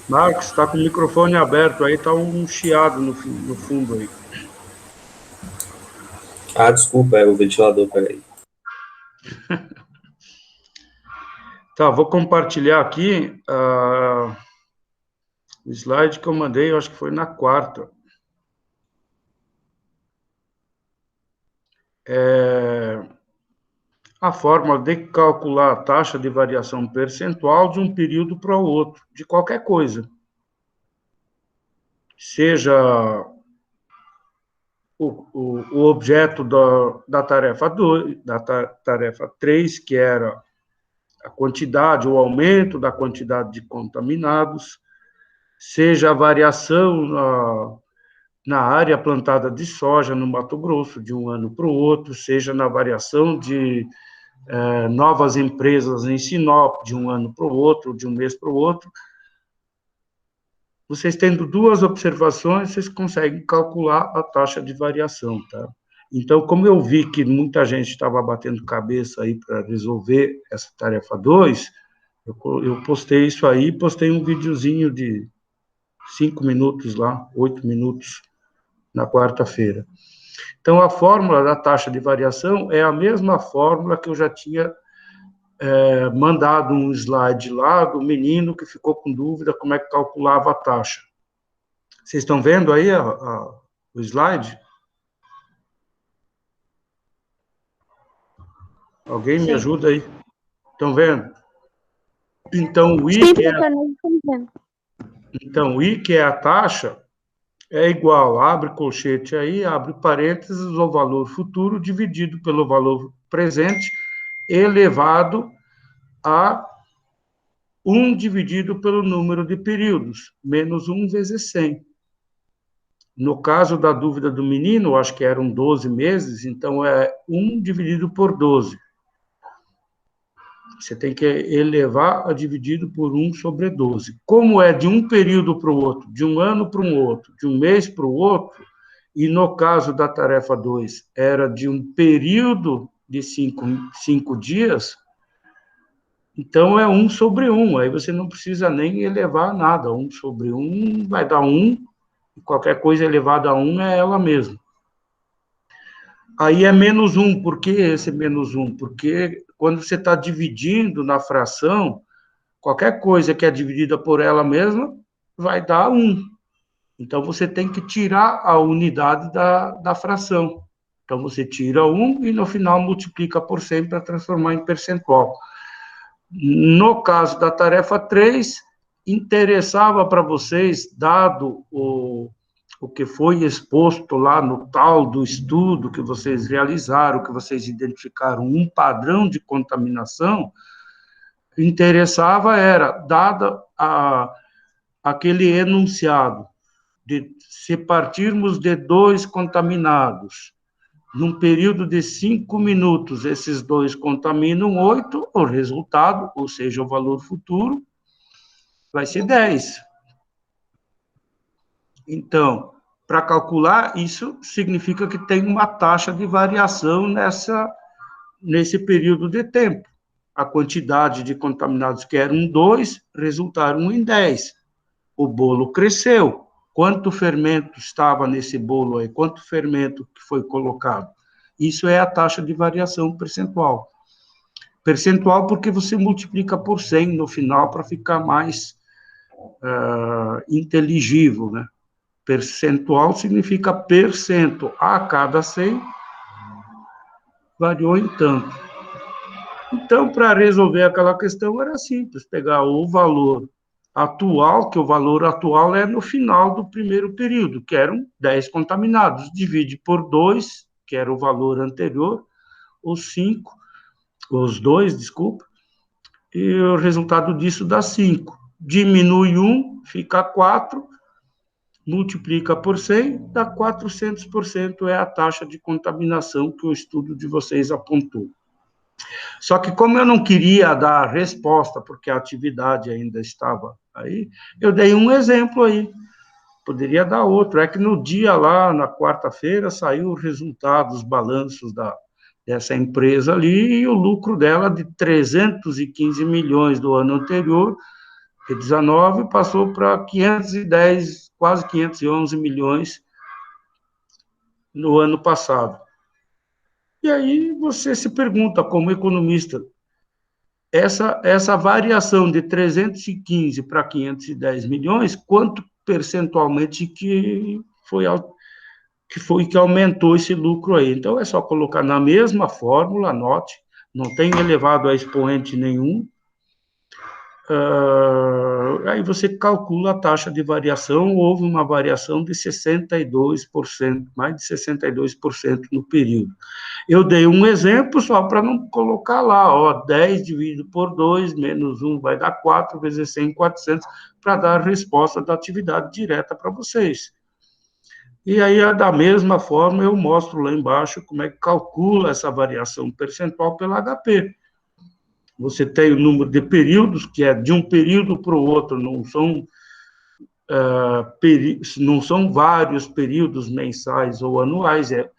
Marcos, está com o microfone aberto aí, está um chiado no fundo aí. Ah, desculpa, é o ventilador, peraí. Tá, vou compartilhar aqui o slide que eu mandei, eu acho que foi na quarta. A fórmula de calcular a taxa de variação percentual de um período para o outro, de qualquer coisa. Seja o objeto da tarefa 2, da tarefa 3, que era a quantidade, o aumento da quantidade de contaminados, seja a variação na área plantada de soja no Mato Grosso, de um ano para o outro, seja na variação de novas empresas em Sinop, de um ano para o outro, de um mês para o outro. Vocês tendo duas observações, vocês conseguem calcular a taxa de variação, tá? Então, como eu vi que muita gente estava batendo cabeça aí para resolver essa tarefa 2, eu postei isso aí, postei um videozinho de 5 minutos lá, 8 minutos, na quarta-feira. Então, a fórmula da taxa de variação é a mesma fórmula que eu já tinha mandado um slide lá do menino que ficou com dúvida como é que calculava a taxa. Vocês estão vendo aí o slide? Alguém me ajuda aí? Estão vendo? Então, o I, que é a taxa, é igual, abre colchete aí, abre parênteses, o valor futuro dividido pelo valor presente, elevado a 1 dividido pelo número de períodos, menos 1 vezes 100. No caso da dúvida do menino, acho que eram 12 meses, então é 1 dividido por 12. Você tem que elevar a dividido por 1 sobre 12. Como é de um período para o outro, de um ano para um outro, de um mês para o outro, e no caso da tarefa 2, era de um período de 5 dias, então é 1 sobre 1, aí você não precisa nem elevar nada, 1 sobre 1 vai dar 1, e qualquer coisa elevada a 1 é ela mesma. Aí é menos 1, por que esse menos 1? Porque quando você está dividindo na fração, qualquer coisa que é dividida por ela mesma vai dar 1. Então, você tem que tirar a unidade da fração. Então, você tira 1 e, no final, multiplica por 100 para transformar em percentual. No caso da tarefa 3, interessava para vocês, dado o que foi exposto lá no tal do estudo que vocês realizaram, que vocês identificaram um padrão de contaminação, interessava era, dada aquele enunciado, de se partirmos de 2 contaminados, num período de 5 minutos, esses 2 contaminam 8, o resultado, ou seja, o valor futuro, vai ser 10. Então, para calcular, isso significa que tem uma taxa de variação nesse período de tempo. A quantidade de contaminados que eram 2, resultaram em 10. O bolo cresceu. Quanto fermento estava nesse bolo aí? Quanto fermento que foi colocado? Isso é a taxa de variação percentual. Percentual porque você multiplica por 100 no final para ficar mais inteligível, né? Percentual significa percento. A cada 100 variou em tanto. Então, para resolver aquela questão, era simples, pegar o valor atual, que o valor atual é no final do primeiro período, que eram 10 contaminados, divide por 2, que era o valor anterior, os 2, desculpa, e o resultado disso dá 5. Diminui 1, fica 4, multiplica por 100, dá 400%, é a taxa de contaminação que o estudo de vocês apontou. Só que como eu não queria dar resposta, porque a atividade ainda estava aí, eu dei um exemplo aí. Poderia dar outro. É que no dia lá, na quarta-feira, saiu o resultado, os balanços dessa empresa ali, e o lucro dela de 315 milhões do ano anterior de 19 passou para 510, quase 511 milhões no ano passado. E aí você se pergunta, como economista, essa variação de 315 para 510 milhões, quanto percentualmente que aumentou esse lucro aí? Então, é só colocar na mesma fórmula, anote, não tem elevado a expoente nenhum, aí você calcula a taxa de variação, houve uma variação de 62%, mais de 62% no período. Eu dei um exemplo só para não colocar lá, 10 dividido por 2, menos 1 vai dar 4, vezes 100, 400, para dar a resposta da atividade direta para vocês. E aí, da mesma forma, eu mostro lá embaixo como é que calcula essa variação percentual pela HP. Você tem o número de períodos, que é de um período para o outro, não são vários períodos mensais ou anuais, é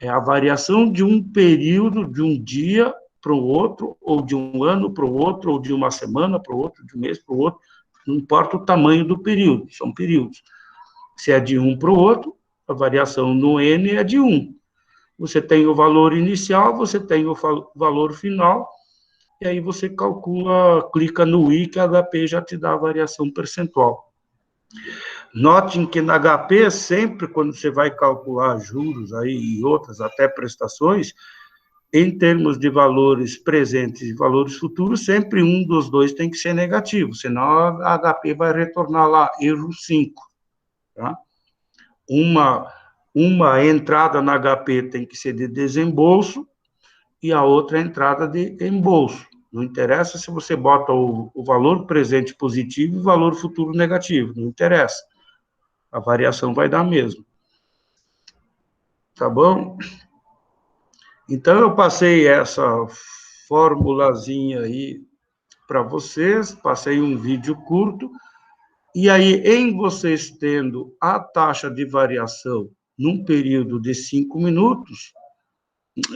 a variação de um período, de um dia para o outro, ou de um ano para o outro, ou de uma semana para o outro, de um mês para o outro, não importa o tamanho do período, são períodos. Se é de um para o outro, a variação no N é de 1. Você tem o valor inicial, você tem o valor final, e aí você calcula, clica no I, que a HP já te dá a variação percentual. Notem que na HP, sempre quando você vai calcular juros aí e outras, até prestações, em termos de valores presentes e valores futuros, sempre um dos dois tem que ser negativo, senão a HP vai retornar lá, erro 5. Tá? Uma entrada na HP tem que ser de desembolso e a outra entrada de embolso. Não interessa se você bota o valor presente positivo e o valor futuro negativo, não interessa. A variação vai dar mesmo. Tá bom? Então, eu passei essa formulazinha aí para vocês, passei um vídeo curto, e aí, em vocês tendo a taxa de variação num período de 5 minutos,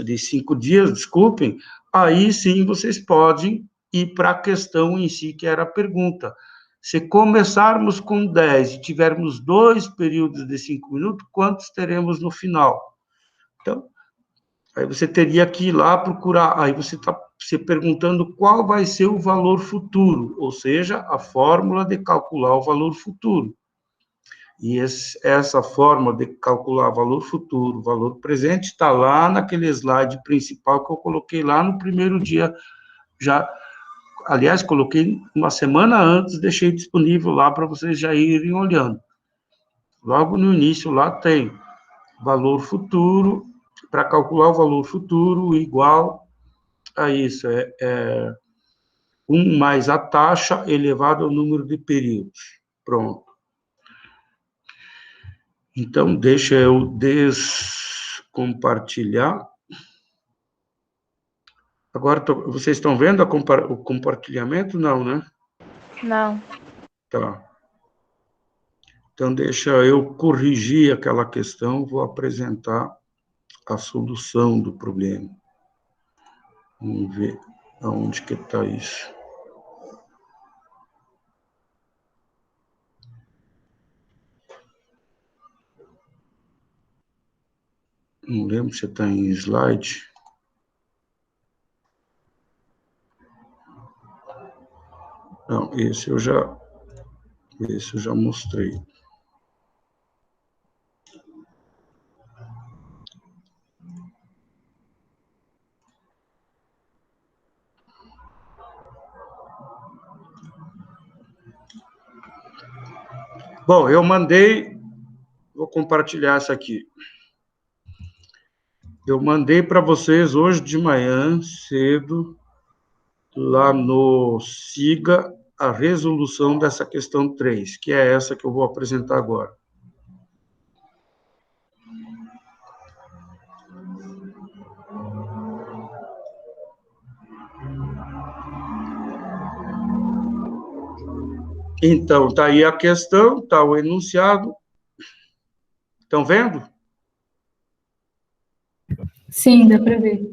de 5 dias, desculpem, aí sim vocês podem ir para a questão em si, que era a pergunta. Se começarmos com 10 e tivermos 2 períodos de 5 minutos, quantos teremos no final? Então, aí você teria que ir lá procurar, aí você está se perguntando qual vai ser o valor futuro, ou seja, a fórmula de calcular o valor futuro. E essa forma de calcular valor futuro, valor presente, está lá naquele slide principal que eu coloquei lá no primeiro dia. Aliás, coloquei uma semana antes, deixei disponível lá para vocês já irem olhando. Logo no início lá tem valor futuro, para calcular o valor futuro igual a isso, 1 mais a taxa elevado ao número de períodos. Pronto. Então, deixa eu descompartilhar. Agora, vocês estão vendo o compartilhamento? Não, né? Não. Tá. Então, deixa eu corrigir aquela questão, vou apresentar a solução do problema. Vamos ver aonde que está isso. Não lembro se está em slide. Não, esse eu já mostrei. Bom, eu mandei, vou compartilhar isso aqui. Eu mandei para vocês hoje de manhã, cedo, lá no SIGA, a resolução dessa questão 3, que é essa que eu vou apresentar agora. Então, está aí a questão, está o enunciado. Estão vendo? Sim, dá para ver.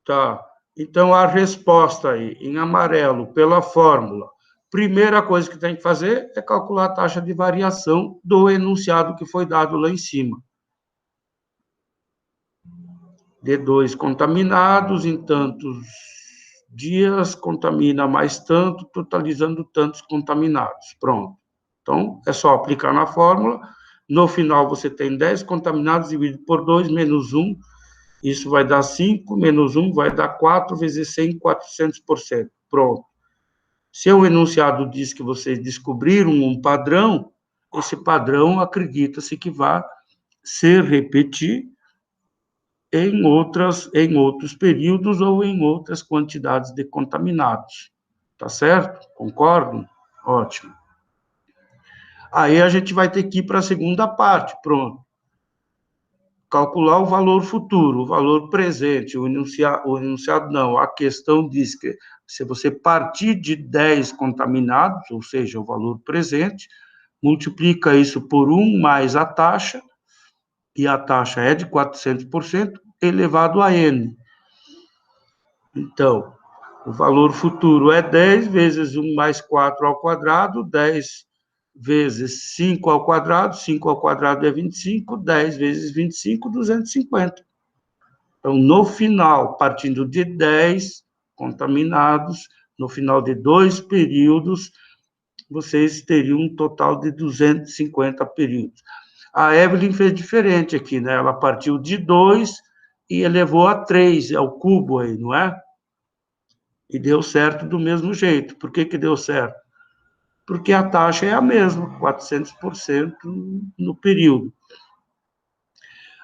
Tá. Então, a resposta aí, em amarelo, pela fórmula. primeira coisa que tem que fazer é calcular a taxa de variação do enunciado que foi dado lá em cima. D2 contaminados em tantos dias, contamina mais tanto, totalizando tantos contaminados. Pronto. Então, é só aplicar na fórmula. No final, você tem 10 contaminados dividido por 2 menos 1. Isso vai dar 5, menos 1 vai dar 4 vezes 100, 400%. Pronto. Se o enunciado diz que vocês descobriram um padrão, esse padrão acredita-se que vai se repetir em outros períodos ou em outras quantidades de contaminados. Tá certo? Concordam? Ótimo. Aí a gente vai ter que ir para a segunda parte, pronto. Calcular o valor futuro, o valor presente, o enunciado não, a questão diz que se você partir de 10 contaminados, ou seja, o valor presente, multiplica isso por 1 mais a taxa, e a taxa é de 400%, elevado a n. Então, o valor futuro é 10 vezes 1 mais 4 ao quadrado, 10 vezes 5 ao quadrado, 5 ao quadrado é 25, 10 vezes 25, 250. Então, no final, partindo de 10 contaminados, no final de 2 períodos, vocês teriam um total de 250 períodos. A Evelyn fez diferente aqui, né? Ela partiu de 2 e elevou a 3, ao cubo aí, não é? E deu certo do mesmo jeito. Por que que deu certo? Porque a taxa é a mesma, 400% no período.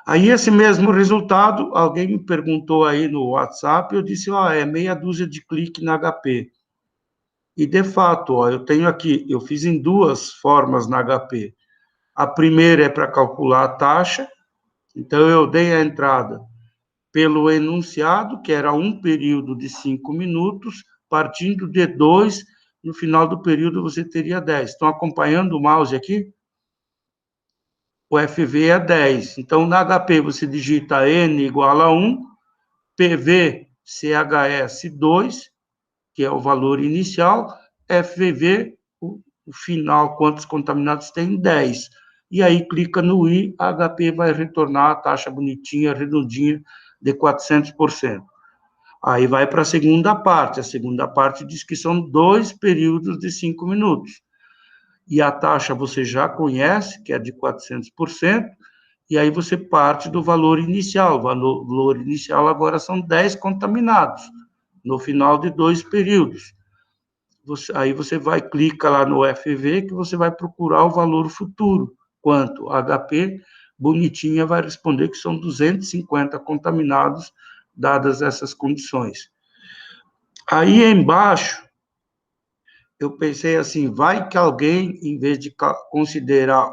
Aí, esse mesmo resultado, alguém me perguntou aí no WhatsApp, eu disse, é meia dúzia de clique na HP. E, de fato, eu tenho aqui, eu fiz em 2 formas na HP. A primeira é para calcular a taxa, então eu dei a entrada pelo enunciado, que era um período de 5 minutos, partindo de 2, no final do período você teria 10. Estão acompanhando o mouse aqui? O FV é 10. Então, na HP, você digita N igual a 1, PV CHS 2, que é o valor inicial, FV, o final, quantos contaminados tem? 10. E aí, clica no I, a HP vai retornar a taxa bonitinha, redondinha, de 400%. Aí vai para a segunda parte. A segunda parte diz que são 2 períodos de 5 minutos. E a taxa você já conhece, que é de 400%, e aí você parte do valor inicial. O valor inicial agora são 10 contaminados, no final de 2 períodos. Aí você clica lá no FV, que você vai procurar o valor futuro. Quanto? HP, bonitinha, vai responder que são 250 contaminados, dadas essas condições. Aí embaixo, eu pensei assim, vai que alguém, em vez de considerar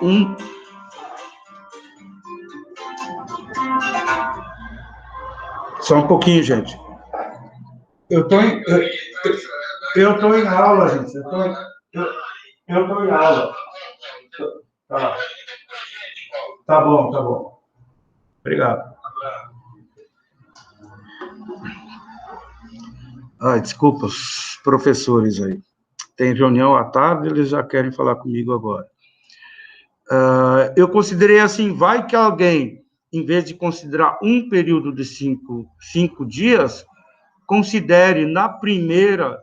um... Só um pouquinho, gente. Eu estou em aula, gente. Eu estou em aula. Tá bom, tá bom. Obrigado. Desculpa, os professores aí. Tem reunião à tarde, eles já querem falar comigo agora. Eu considerei assim, vai que alguém, em vez de considerar um período de 5 dias, considere na primeira,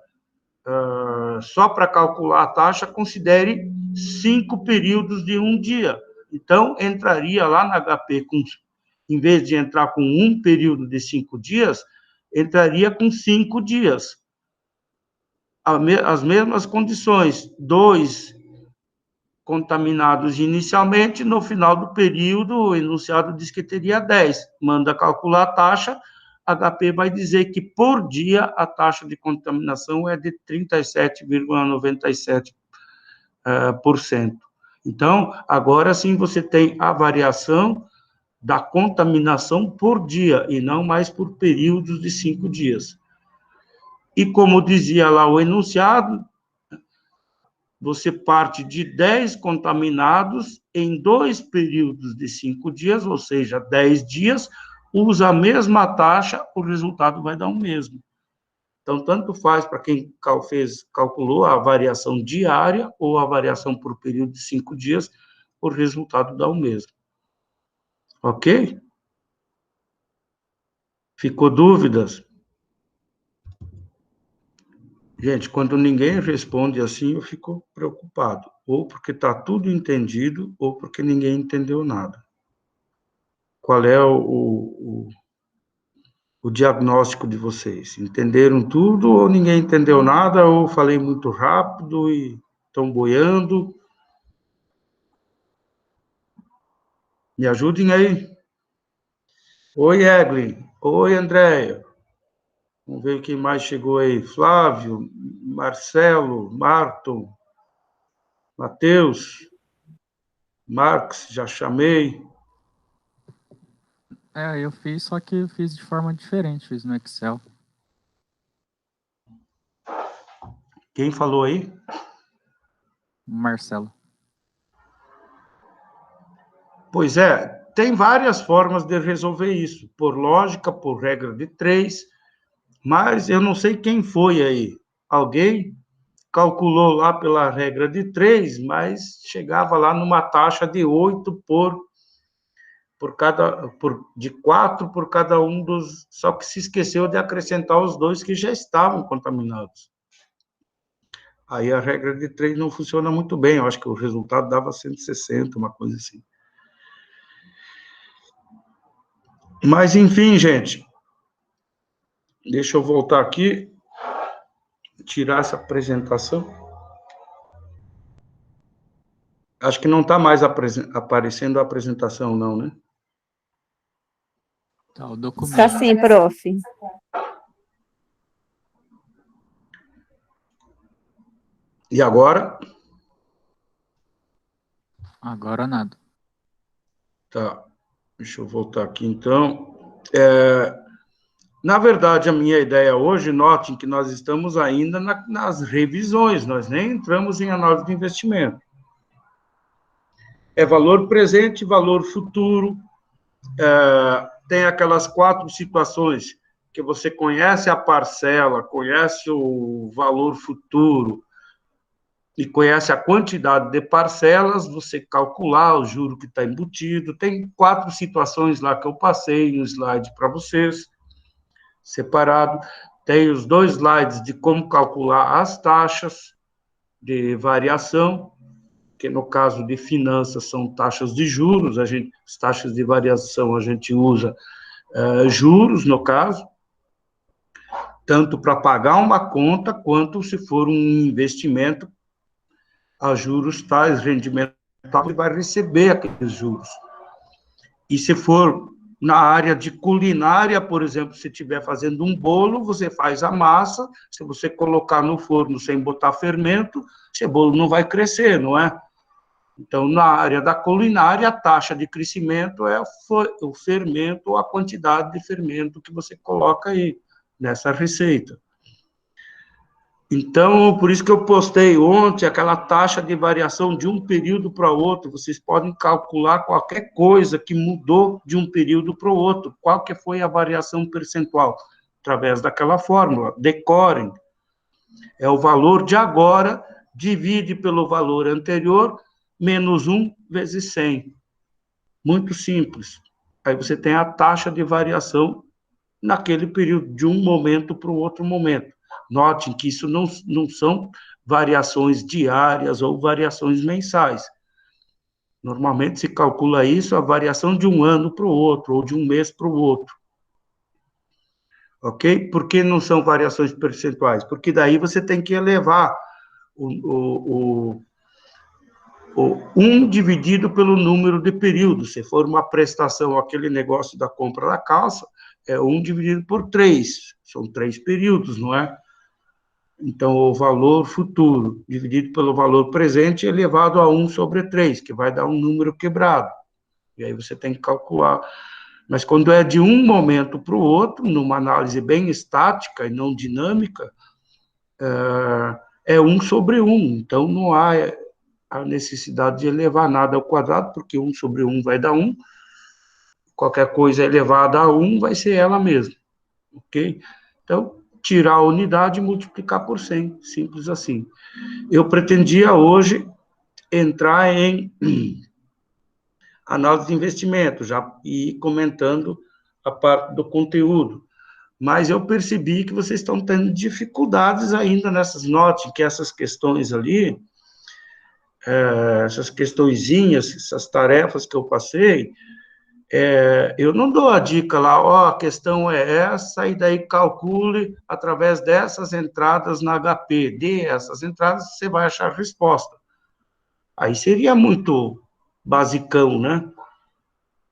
só para calcular a taxa, considere 5 períodos de 1 dia. Então, entraria lá na HP, em vez de entrar com um período de 5 dias, entraria com 5 dias. As mesmas condições, 2 contaminados inicialmente, no final do período, o enunciado diz que teria 10. Manda calcular a taxa, HP vai dizer que, por dia, a taxa de contaminação é de 37,97%. Então, agora sim você tem a variação da contaminação por dia, e não mais por períodos de 5 dias. E como dizia lá o enunciado, você parte de 10 contaminados em 2 períodos de 5 dias, ou seja, 10 dias, usa a mesma taxa, o resultado vai dar o mesmo. Então, tanto faz para quem calculou a variação diária ou a variação por período de 5 dias, o resultado dá o mesmo. Ok? Ficou dúvidas? Gente, quando ninguém responde assim, eu fico preocupado. Ou porque está tudo entendido, ou porque ninguém entendeu nada. Qual é o diagnóstico de vocês? Entenderam tudo, ou ninguém entendeu nada, ou falei muito rápido e estão boiando? Me ajudem aí. Oi, Eglin. Oi, Andréia. Vamos ver quem mais chegou aí. Flávio, Marcelo, Marton, Matheus, Marx, já chamei. Eu fiz, só que eu fiz de forma diferente, fiz no Excel. Quem falou aí? Marcelo. Pois é, tem várias formas de resolver isso, por lógica, por regra de 3, mas eu não sei quem foi aí. Alguém calculou lá pela regra de 3, mas chegava lá numa taxa de 8 de 4 por cada um dos... Só que se esqueceu de acrescentar os 2 que já estavam contaminados. Aí a regra de 3 não funciona muito bem, eu acho que o resultado dava 160, uma coisa assim. Mas, enfim, gente, deixa eu voltar aqui, tirar essa apresentação. Acho que não está mais aparecendo a apresentação, não, né? Tá, o documento. Tá sim, prof. E agora? Agora nada. Tá, deixa eu voltar aqui, então. Na verdade, a minha ideia hoje, notem que nós estamos ainda nas revisões, nós nem entramos em análise de investimento. É valor presente, valor futuro, tem aquelas 4 situações que você conhece a parcela, conhece o valor futuro e conhece a quantidade de parcelas, você calcular o juro que está embutido. Tem 4 situações lá que eu passei no slide para vocês, separado. Tem os 2 slides de como calcular as taxas de variação, que no caso de finanças são taxas de juros, as taxas de variação a gente usa juros, no caso, tanto para pagar uma conta, quanto se for um investimento a juros tais, rendimento tal, ele vai receber aqueles juros. E se for na área de culinária, por exemplo, se estiver fazendo um bolo, você faz a massa, se você colocar no forno sem botar fermento, esse bolo não vai crescer, não é? Então, na área da culinária, a taxa de crescimento é o fermento, ou a quantidade de fermento que você coloca aí nessa receita. Então, por isso que eu postei ontem aquela taxa de variação de um período para outro. Vocês podem calcular qualquer coisa que mudou de um período para o outro. Qual que foi a variação percentual? Através daquela fórmula. Decorem. É o valor de agora, divide pelo valor anterior, menos 1 vezes 100. Muito simples. Aí você tem a taxa de variação naquele período, de um momento para o outro momento. Notem que isso não são variações diárias ou variações mensais. Normalmente se calcula isso, a variação de um ano para o outro, ou de um mês para o outro. Ok? Por que não são variações percentuais? Porque daí você tem que elevar o 1 dividido pelo número de períodos. Se for uma prestação, aquele negócio da compra da calça, é 1 dividido por 3. São 3 períodos, não é? Então, o valor futuro dividido pelo valor presente é elevado a 1 sobre 3, que vai dar um número quebrado. E aí você tem que calcular. Mas quando é de um momento para o outro, numa análise bem estática e não dinâmica, é 1 sobre 1. Então, não há a necessidade de elevar nada ao quadrado, porque 1 sobre 1 vai dar 1. Qualquer coisa elevada a 1 vai ser ela mesma. Ok? Então, tirar a unidade e multiplicar por 100, simples assim. Eu pretendia hoje entrar em análise de investimento, já ir comentando a parte do conteúdo, mas eu percebi que vocês estão tendo dificuldades ainda nessas notas, que essas questões ali, essas questõezinhas, essas tarefas que eu passei, eu não dou a dica lá, ó, a questão é essa, e daí calcule através dessas entradas na HP, dê essas entradas, você vai achar a resposta. Aí seria muito basicão, né?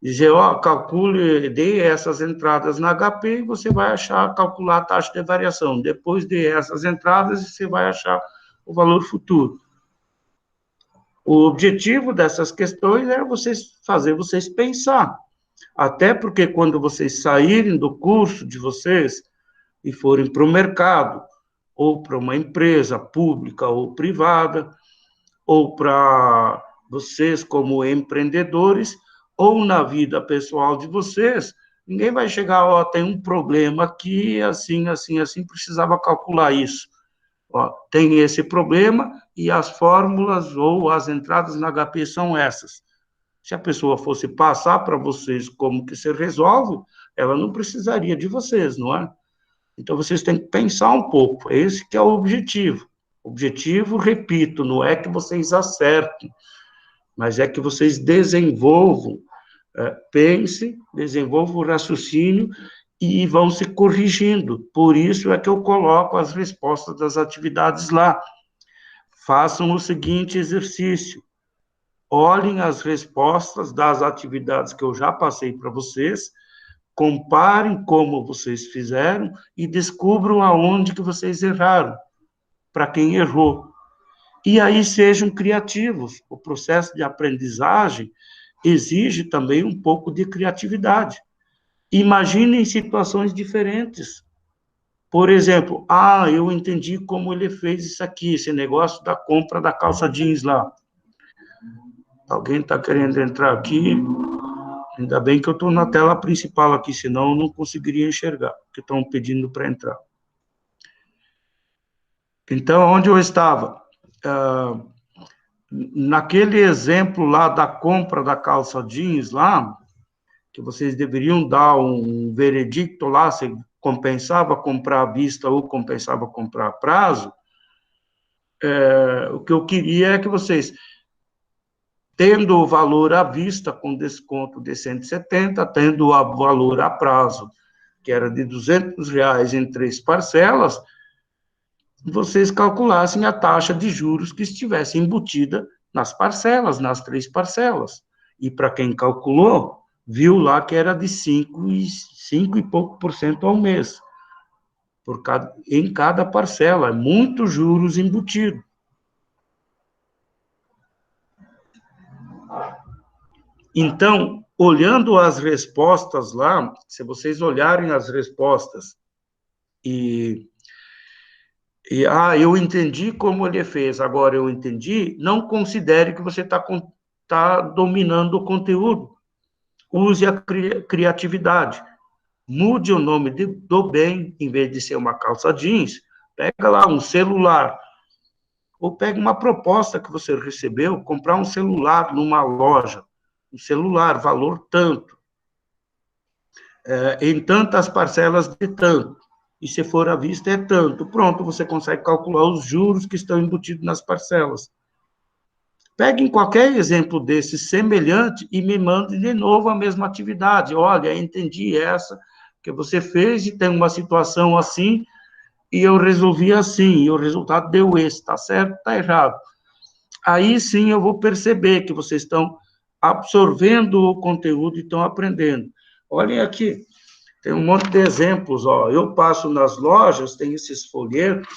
Dizer, ó, calcule, dê essas entradas na HP e você vai achar, calcular a taxa de variação. Depois dê essas entradas e você vai achar o valor futuro. O objetivo dessas questões é fazer vocês pensar. Até porque quando vocês saírem do curso de vocês e forem para o mercado, ou para uma empresa pública ou privada, ou para vocês como empreendedores, ou na vida pessoal de vocês, ninguém vai chegar, ó, tem um problema aqui, assim, assim, assim, precisava calcular isso. Ó, tem esse problema e as fórmulas ou as entradas na HP são essas. Se a pessoa fosse passar para vocês como que se resolve, ela não precisaria de vocês, não é? Então, vocês têm que pensar um pouco. Esse que é o objetivo. O objetivo, repito, não é que vocês acertem, mas é que vocês desenvolvam, pensem, desenvolvam o raciocínio e vão se corrigindo. Por isso é que eu coloco as respostas das atividades lá. Façam o seguinte exercício. Olhem as respostas das atividades que eu já passei para vocês, comparem como vocês fizeram e descubram aonde que vocês erraram, para quem errou. E aí sejam criativos. O processo de aprendizagem exige também um pouco de criatividade. Imaginem situações diferentes. Por exemplo, eu entendi como ele fez isso aqui, esse negócio da compra da calça jeans lá. Alguém está querendo entrar aqui? Ainda bem que eu estou na tela principal aqui, senão eu não conseguiria enxergar, porque estão pedindo para entrar. Então, onde eu estava? Naquele exemplo lá da compra da calça jeans lá, que vocês deveriam dar um veredicto lá, se compensava comprar à vista ou compensava comprar a prazo, o que eu queria é que vocês, tendo o valor à vista com desconto de 170, tendo o valor a prazo, que era de R$200 em 3 parcelas, vocês calculassem a taxa de juros que estivesse embutida nas parcelas, nas 3 parcelas. E para quem calculou, viu lá que era de 5 e pouco por cento ao mês, em cada parcela, é muito juros embutido. Então, olhando as respostas lá, se vocês olharem as respostas eu entendi como ele fez, agora eu entendi, não considere que você tá dominando o conteúdo. Use a criatividade. Mude o nome do bem, em vez de ser uma calça jeans, pega lá um celular, ou pega uma proposta que você recebeu, comprar um celular numa loja, um celular, valor tanto, em tantas parcelas de tanto, e se for à vista é tanto. Pronto, você consegue calcular os juros que estão embutidos nas parcelas. Peguem qualquer exemplo desse semelhante e me mandem de novo a mesma atividade. Olha, entendi essa que você fez e tem uma situação assim, e eu resolvi assim, e o resultado deu esse, está certo, está errado. Aí sim eu vou perceber que vocês estão absorvendo o conteúdo e estão aprendendo. Olhem aqui, tem um monte de exemplos, ó. Eu passo nas lojas, tem esses folhetos,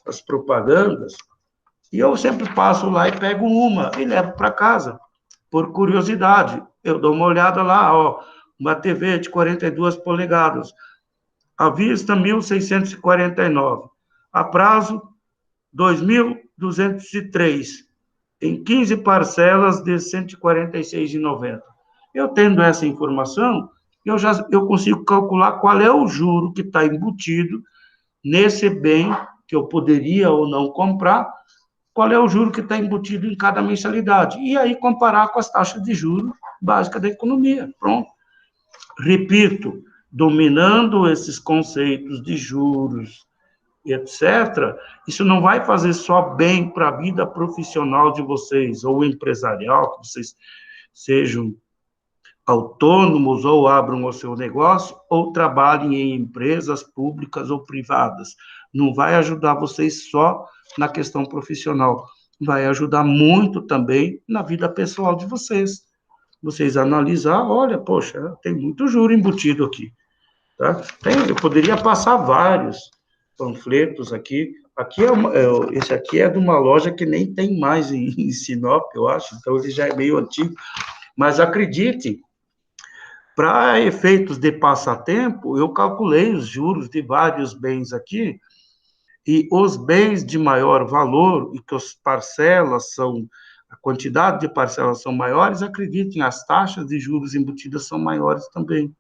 as propagandas, e eu sempre passo lá e pego uma e levo para casa, por curiosidade. Eu dou uma olhada lá, ó, uma TV de 42 polegadas, à vista 1.649, a prazo 2.203, em 15 parcelas de R$ 146,90. Eu tendo essa informação, eu consigo calcular qual é o juro que está embutido nesse bem que eu poderia ou não comprar, qual é o juro que está embutido em cada mensalidade. E aí comparar com as taxas de juros básicas da economia. Pronto. Repito, dominando esses conceitos de juros, etc., isso não vai fazer só bem para a vida profissional de vocês, ou empresarial, que vocês sejam autônomos, ou abram o seu negócio, ou trabalhem em empresas públicas ou privadas. Não vai ajudar vocês só na questão profissional, vai ajudar muito também na vida pessoal de vocês. Vocês analisar, olha, poxa, tem muito juro embutido aqui. Tá? Eu poderia passar vários panfletos aqui. Esse aqui é de uma loja que nem tem mais em Sinop, eu acho, então ele já é meio antigo. Mas acredite, para efeitos de passatempo, eu calculei os juros de vários bens aqui, e os bens de maior valor, e que as parcelas são, a quantidade de parcelas são maiores, acreditem, as taxas de juros embutidas são maiores também.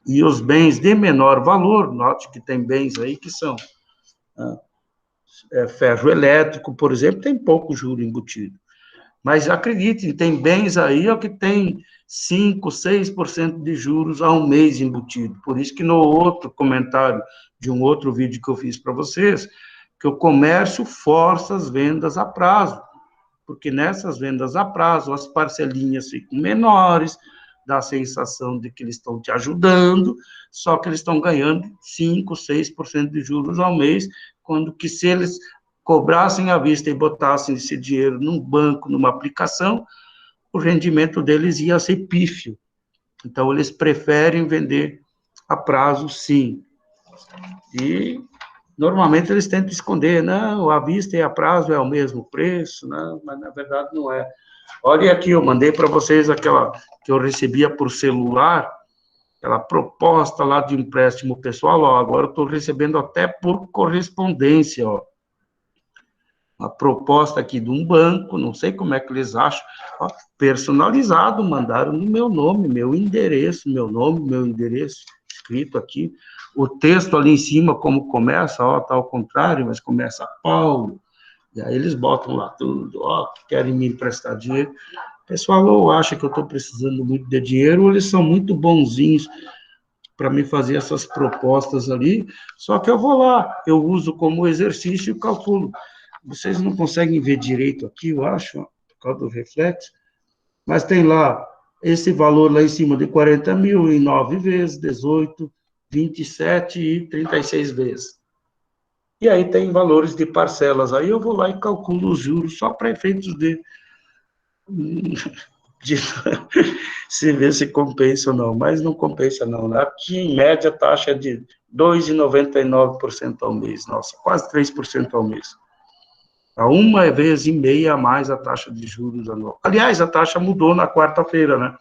E os bens de menor valor, note que tem bens aí que são ferro elétrico, por exemplo, tem pouco juro embutido. Mas acreditem, tem bens aí ó, que tem 5%, 6% de juros ao mês embutido. Por isso que no outro comentário de um outro vídeo que eu fiz para vocês, que o comércio força as vendas a prazo, porque nessas vendas a prazo as parcelinhas ficam menores, dá a sensação de que eles estão te ajudando, só que eles estão ganhando 5%, 6% de juros ao mês, quando que se eles cobrassem à vista e botassem esse dinheiro num banco, numa aplicação, o rendimento deles ia ser pífio. Então, eles preferem vender a prazo, sim. E, normalmente, eles tentam esconder, não, à vista e a prazo é o mesmo preço, não, mas, na verdade, não é. Olha aqui, eu mandei para vocês aquela que eu recebia por celular, aquela proposta lá de empréstimo pessoal, ó, agora eu estou recebendo até por correspondência, ó. Uma proposta aqui de um banco, não sei como é que eles acham, ó, personalizado, mandaram no meu nome, meu endereço, meu nome, meu endereço, escrito aqui, o texto ali em cima, como começa, ó, tá ao contrário, mas começa Paulo, e aí eles botam lá tudo, ó, que querem me emprestar dinheiro. O pessoal ou acha que eu estou precisando muito de dinheiro, ou eles são muito bonzinhos para me fazer essas propostas ali, só que eu vou lá, eu uso como exercício e calculo. Vocês não conseguem ver direito aqui, eu acho, ó, por causa do reflexo, mas tem lá esse valor lá em cima de 40 mil em 9 vezes, 18, 27 e 36 vezes. E aí tem valores de parcelas, aí eu vou lá e calculo os juros só para efeitos de se ver se compensa ou não, mas não compensa não, né? Aqui, em média, a taxa é de 2,99% ao mês, nossa, quase 3% ao mês. A uma vez e meia a mais a taxa de juros anual. Aliás, a taxa mudou na quarta-feira, né?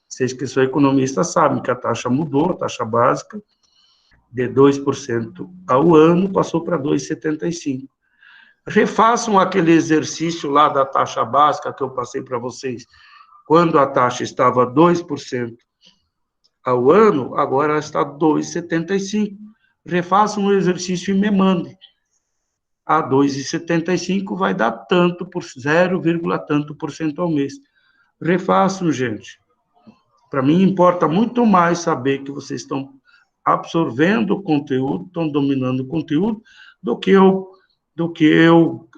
Vocês que são economistas sabem que a taxa mudou, a taxa básica, de 2% ao ano, passou para 2,75%. Refaçam aquele exercício lá da taxa básica que eu passei para vocês, quando a taxa estava 2% ao ano, agora ela está 2,75%. Refaçam o exercício e me mandem. A 2,75 vai dar tanto por 0, tanto por cento ao mês. Refaçam, gente. Para mim, importa muito mais saber que vocês estão absorvendo o conteúdo, estão dominando o conteúdo, do que eu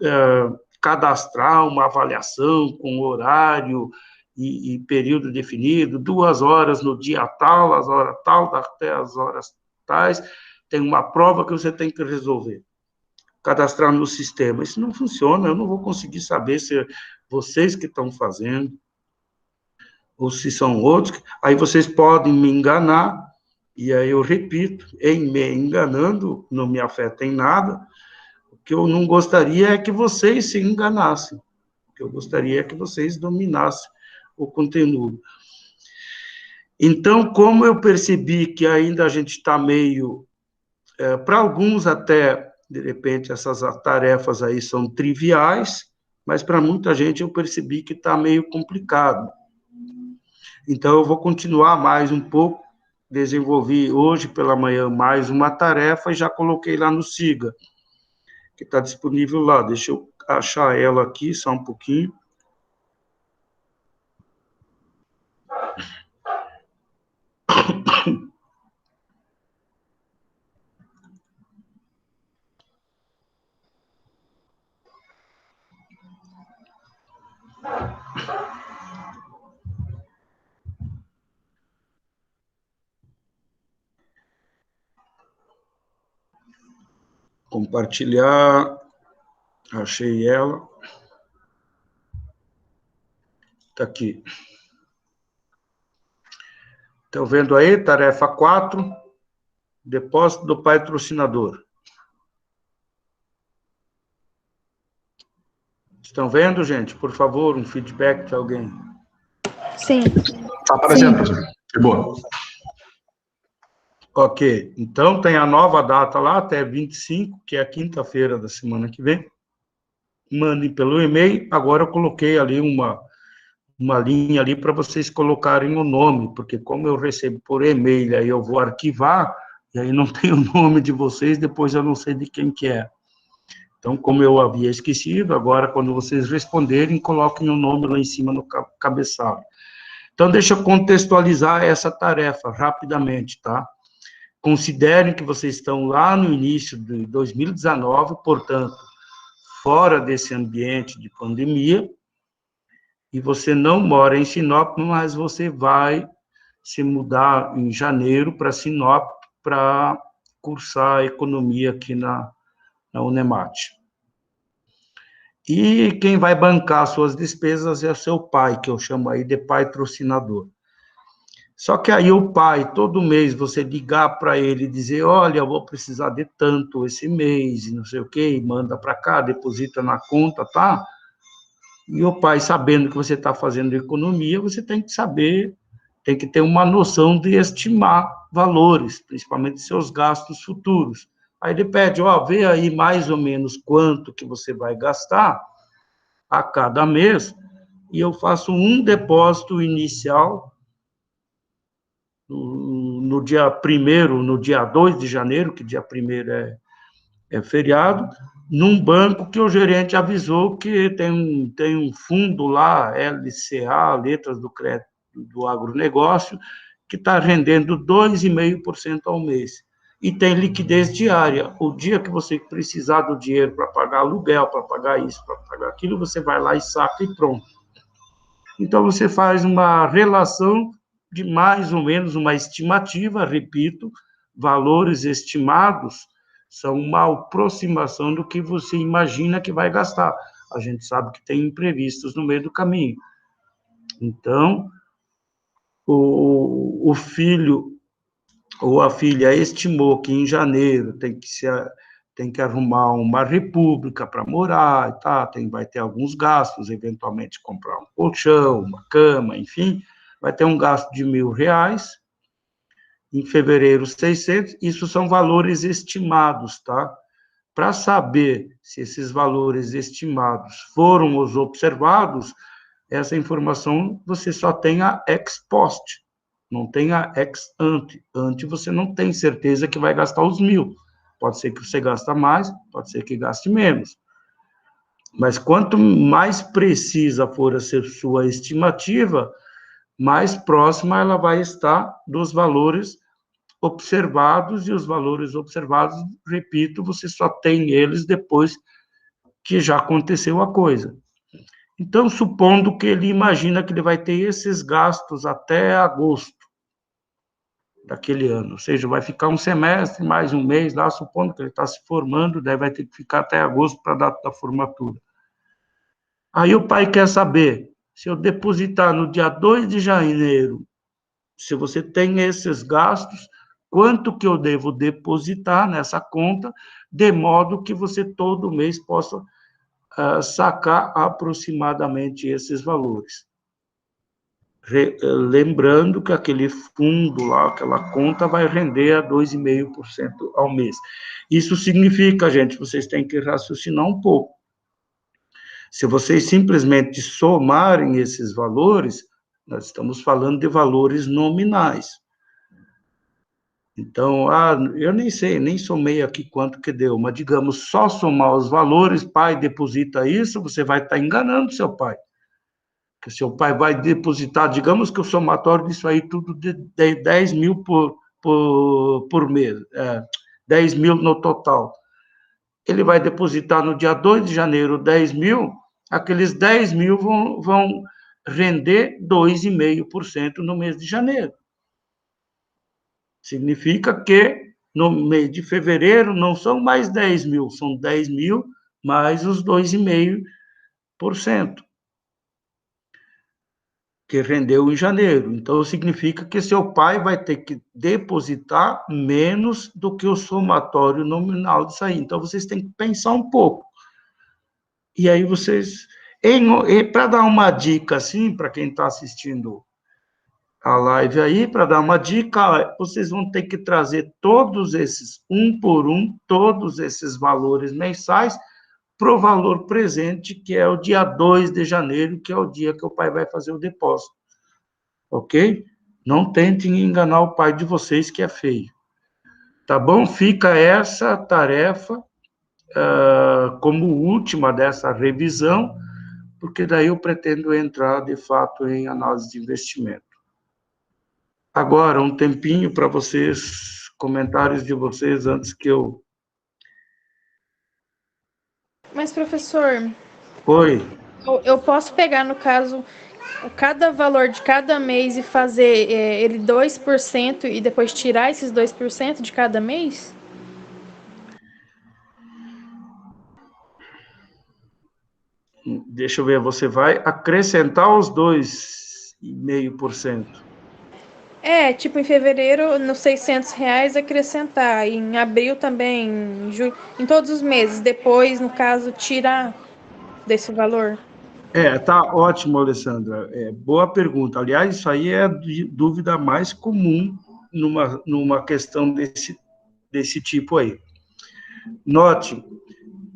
cadastrar uma avaliação com horário e período definido, 2 horas no dia tal, às horas tal, até as horas tais, tem uma prova que você tem que resolver. Cadastrar no sistema. Isso não funciona, eu não vou conseguir saber se é vocês que estão fazendo, ou se são outros, aí vocês podem me enganar, e aí eu repito, em me enganando, não me afeta em nada. O que eu não gostaria é que vocês se enganassem, o que eu gostaria é que vocês dominassem o conteúdo. Então, como eu percebi que ainda a gente está meio, para alguns até, de repente, essas tarefas aí são triviais, mas para muita gente eu percebi que está meio complicado. Então, eu vou continuar mais um pouco desenvolvi hoje pela manhã mais uma tarefa e já coloquei lá no Siga, que está disponível lá. Deixa eu achar ela aqui, só um pouquinho. Compartilhar, achei ela. Está aqui. Estão vendo aí? Tarefa 4, depósito do patrocinador. Estão vendo, gente? Por favor, um feedback de alguém. Sim. Está aparecendo, professor. Que boa. Ok. Então, tem a nova data lá, até 25, que é a quinta-feira da semana que vem. Mandem pelo e-mail. Agora eu coloquei ali uma linha ali para vocês colocarem o nome, porque como eu recebo por e-mail, aí eu vou arquivar, e aí não tem o nome de vocês, depois eu não sei de quem que é. Então, como eu havia esquecido, agora, quando vocês responderem, coloquem o nome lá em cima no cabeçalho. Então, deixa eu contextualizar essa tarefa rapidamente, tá? Considerem que vocês estão lá no início de 2019, portanto, fora desse ambiente de pandemia, e você não mora em Sinop, mas você vai se mudar em janeiro para Sinop para cursar economia aqui na Unemat. E quem vai bancar suas despesas é o seu pai, que eu chamo aí de patrocinador. Só que aí o pai, todo mês, você ligar para ele e dizer, olha, eu vou precisar de tanto esse mês, e não sei o quê, manda para cá, deposita na conta, tá? E o pai, sabendo que você está fazendo economia, você tem que saber, tem que ter uma noção de estimar valores, principalmente seus gastos futuros. Aí ele pede, ó, vê aí mais ou menos quanto que você vai gastar a cada mês, e eu faço um depósito inicial no dia 1º, no dia 2 de janeiro, que dia 1º é feriado, num banco que o gerente avisou que tem um fundo lá, LCA, Letras do Crédito do Agronegócio, que está rendendo 2,5% ao mês. E tem liquidez diária. O dia que você precisar do dinheiro para pagar aluguel, para pagar isso, para pagar aquilo, você vai lá e saca e pronto. Então, você faz uma relação de mais ou menos uma estimativa, repito, valores estimados são uma aproximação do que você imagina que vai gastar. A gente sabe que tem imprevistos no meio do caminho. Então, o filho ou a filha estimou que em janeiro tem que arrumar uma república para morar, tá? Vai ter alguns gastos, eventualmente comprar um colchão, uma cama, enfim, vai ter um gasto de R$ 1.000, em fevereiro 600, isso são valores estimados, tá? Para saber se esses valores estimados foram os observados, essa informação você só tem a ex post, não tem a ex ante. Ante você não tem certeza que vai gastar os 1.000. Pode ser que você gaste mais, pode ser que gaste menos. Mas quanto mais precisa for a ser sua estimativa, mais próxima ela vai estar dos valores observados, e os valores observados, repito, você só tem eles depois que já aconteceu a coisa. Então, supondo que ele imagina que ele vai ter esses gastos até agosto daquele ano, ou seja, vai ficar um semestre, mais um mês lá, supondo que ele está se formando, daí vai ter que ficar até agosto para a data da formatura. Aí o pai quer saber, se eu depositar no dia 2 de janeiro, se você tem esses gastos, quanto que eu devo depositar nessa conta, de modo que você todo mês possa sacar aproximadamente esses valores. Lembrando que aquele fundo lá, aquela conta, vai render a 2,5% ao mês. Isso significa, gente, vocês têm que raciocinar um pouco. Se vocês simplesmente somarem esses valores, nós estamos falando de valores nominais. Então, eu nem sei, nem somei aqui quanto que deu, mas digamos, só somar os valores, pai deposita isso, você vai estar enganando seu pai. Porque seu pai vai depositar, digamos que o somatório disso aí tudo de 10 mil por mês, 10 mil no total. Ele vai depositar no dia 2 de janeiro 10 mil, aqueles 10 mil vão render 2,5% no mês de janeiro. Significa que no mês de fevereiro não são mais 10 mil, são 10 mil mais os 2,5% que rendeu em janeiro. Então, significa que seu pai vai ter que depositar menos do que o somatório nominal disso aí. Então, vocês têm que pensar um pouco. E aí vocês... Para dar uma dica, assim, para quem está assistindo a live aí, para dar uma dica, vocês vão ter que trazer todos esses, um por um, todos esses valores mensais para o valor presente, que é o dia 2 de janeiro, que é o dia que o pai vai fazer o depósito. Ok? Não tentem enganar o pai de vocês, que é feio. Tá bom? Fica essa tarefa como última dessa revisão, porque daí eu pretendo entrar, de fato, em análise de investimento. Agora, um tempinho para vocês, comentários de vocês antes que eu... Mas, professor, Oi. eu posso pegar, no caso, cada valor de cada mês e fazer ele 2% e depois tirar esses 2% de cada mês? Deixa eu ver, você vai acrescentar os 2,5%. Tipo, em fevereiro, nos R$ 600, acrescentar. Em abril também, em julho, em todos os meses. Depois, no caso, tirar desse valor. Tá ótimo, Alessandra. Boa pergunta. Aliás, isso aí é a dúvida mais comum numa questão desse tipo aí. Note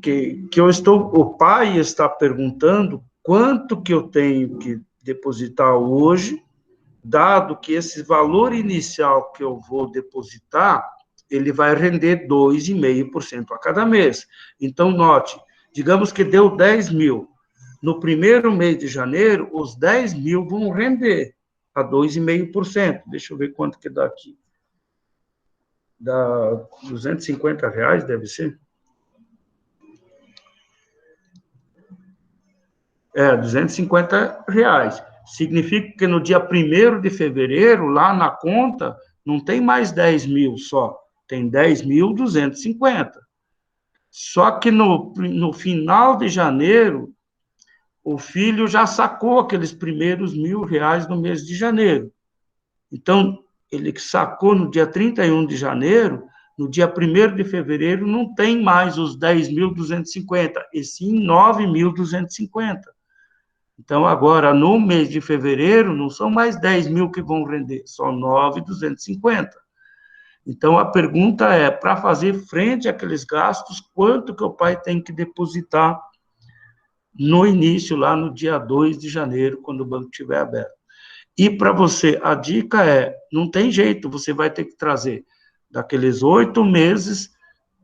que o pai está perguntando quanto que eu tenho que depositar hoje, dado que esse valor inicial que eu vou depositar, ele vai render 2,5% a cada mês. Então, note, digamos que deu 10 mil. No primeiro mês de janeiro, os 10 mil vão render a 2,5%. Deixa eu ver quanto que dá aqui. Dá R$ 250, deve ser? R$ 250. Significa que no dia 1º de fevereiro, lá na conta, não tem mais 10 mil só, tem 10.250. Só que no final de janeiro, o filho já sacou aqueles primeiros R$ 1.000 no mês de janeiro. Então, ele sacou no dia 31 de janeiro, no dia 1º de fevereiro, não tem mais os 10.250, e sim 9.250. Então, agora, no mês de fevereiro, não são mais 10 mil que vão render, são 9.250. Então, a pergunta é, para fazer frente àqueles gastos, quanto que o pai tem que depositar no início, lá no dia 2 de janeiro, quando o banco estiver aberto. E para você, a dica é, não tem jeito, você vai ter que trazer daqueles 8 meses,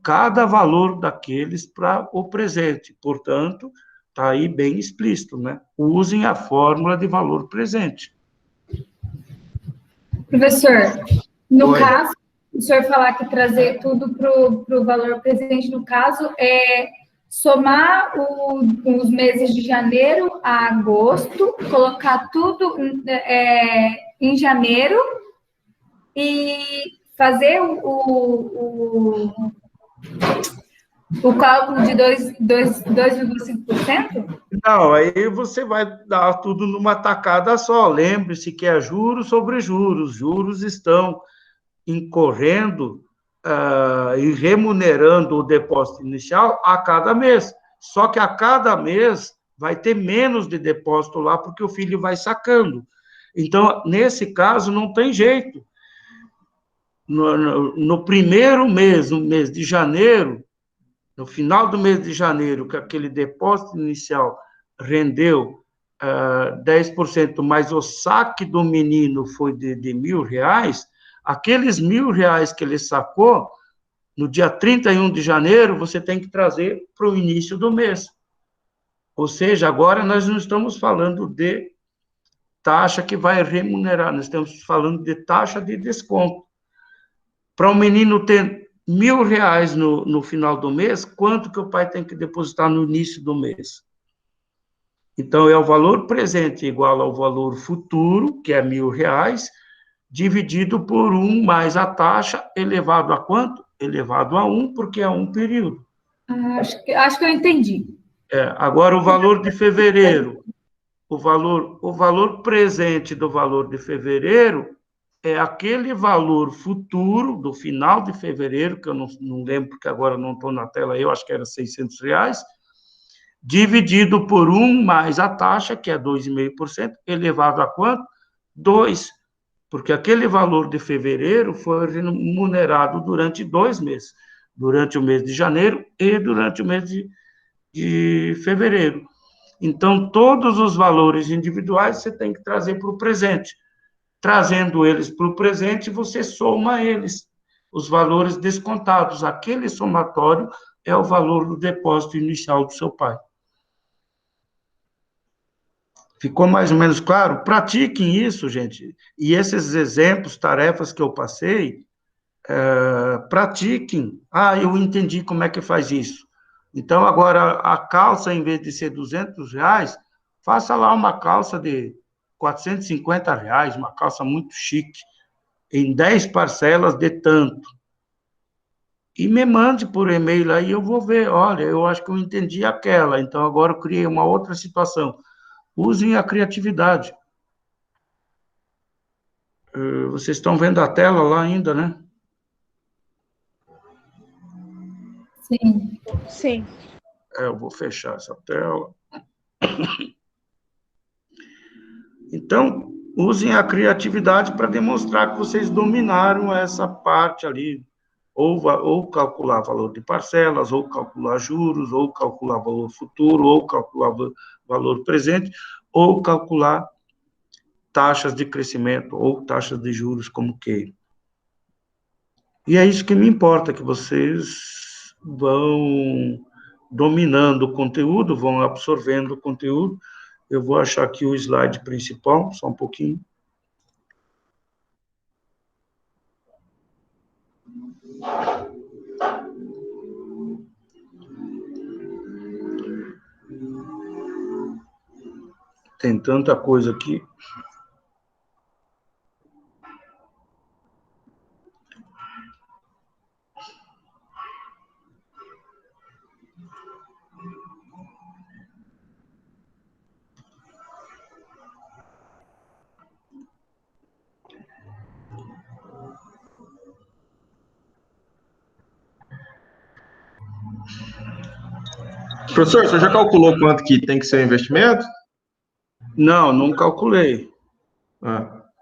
cada valor daqueles para o presente. Portanto, está aí bem explícito, né? Usem a fórmula de valor presente. Professor, no Oi. caso, o senhor falar que trazer tudo para o valor presente, no caso, é somar os meses de janeiro a agosto, colocar tudo em janeiro e fazer o cálculo de 2,5%? Não, aí você vai dar tudo numa tacada só. Lembre-se que é juros sobre juros. Juros estão incorrendo e remunerando o depósito inicial a cada mês. Só que a cada mês vai ter menos de depósito lá, porque o filho vai sacando. Então, nesse caso, não tem jeito. No primeiro mês, no mês de janeiro, no final do mês de janeiro, que aquele depósito inicial rendeu 10%, mas o saque do menino foi de R$ 1.000, aqueles R$ 1.000 que ele sacou, no dia 31 de janeiro, você tem que trazer para o início do mês. Ou seja, agora nós não estamos falando de taxa que vai remunerar, nós estamos falando de taxa de desconto. Para o menino ter R$ 1.000 no final do mês, quanto que o pai tem que depositar no início do mês? Então, é o valor presente igual ao valor futuro, que é R$ 1.000, dividido por 1 mais a taxa, elevado a quanto? Elevado a 1, porque é um período. Acho que eu entendi. Agora, o valor de fevereiro, o valor presente do valor de fevereiro é aquele valor futuro do final de fevereiro, que eu não lembro, porque agora não estou na tela, eu acho que era R$ 600, dividido por 1 mais a taxa, que é 2,5%, elevado a quanto? 2, porque aquele valor de fevereiro foi remunerado durante 2 meses, durante o mês de janeiro e durante o mês de fevereiro. Então, todos os valores individuais você tem que trazer para o presente. Trazendo eles para o presente, você soma eles, os valores descontados. Aquele somatório é o valor do depósito inicial do seu pai. Ficou mais ou menos claro? Pratiquem isso, gente. E esses exemplos, tarefas que eu passei, pratiquem. Eu entendi como é que faz isso. Então, agora, a calça, em vez de ser R$ 200, faça lá uma calça de R$ 450, uma calça muito chique, em 10 parcelas de tanto. E me mande por e-mail aí, eu vou ver. Olha, eu acho que eu entendi aquela, então agora eu criei uma outra situação. Usem a criatividade. Vocês estão vendo a tela lá ainda, né? Sim. Sim. Eu vou fechar essa tela. Então, usem a criatividade para demonstrar que vocês dominaram essa parte ali, ou calcular valor de parcelas, ou calcular juros, ou calcular valor futuro, ou calcular valor presente, ou calcular taxas de crescimento, ou taxas de juros, como queiram. E é isso que me importa, que vocês vão dominando o conteúdo, vão absorvendo o conteúdo. Eu vou achar aqui o slide principal, só um pouquinho. Tem tanta coisa aqui. Professor, você já calculou quanto que tem que ser o investimento? Não calculei.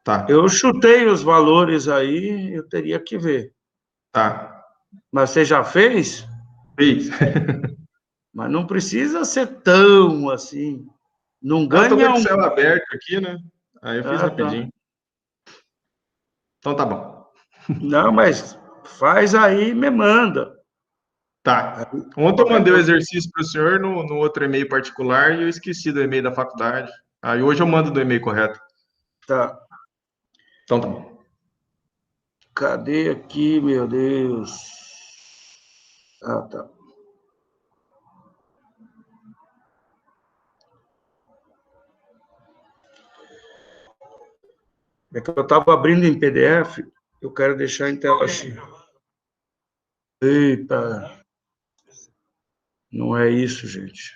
Tá. Eu chutei os valores aí, eu teria que ver. Tá. Mas você já fez? Fiz. Mas não precisa ser tão assim. Não Não, eu tô com o ganha Excel aberto aqui, né? Aí eu fiz Tá. rapidinho. Então tá bom. Não, mas faz aí e me manda. Tá. Ontem eu mandei o exercício para o senhor no outro e-mail particular e eu esqueci do e-mail da faculdade. Aí hoje eu mando do e-mail correto. Tá. Então tá bom. Cadê aqui, meu Deus? Tá. É que eu estava abrindo em PDF, eu quero deixar em tela cheia. Eita. Não é isso, gente.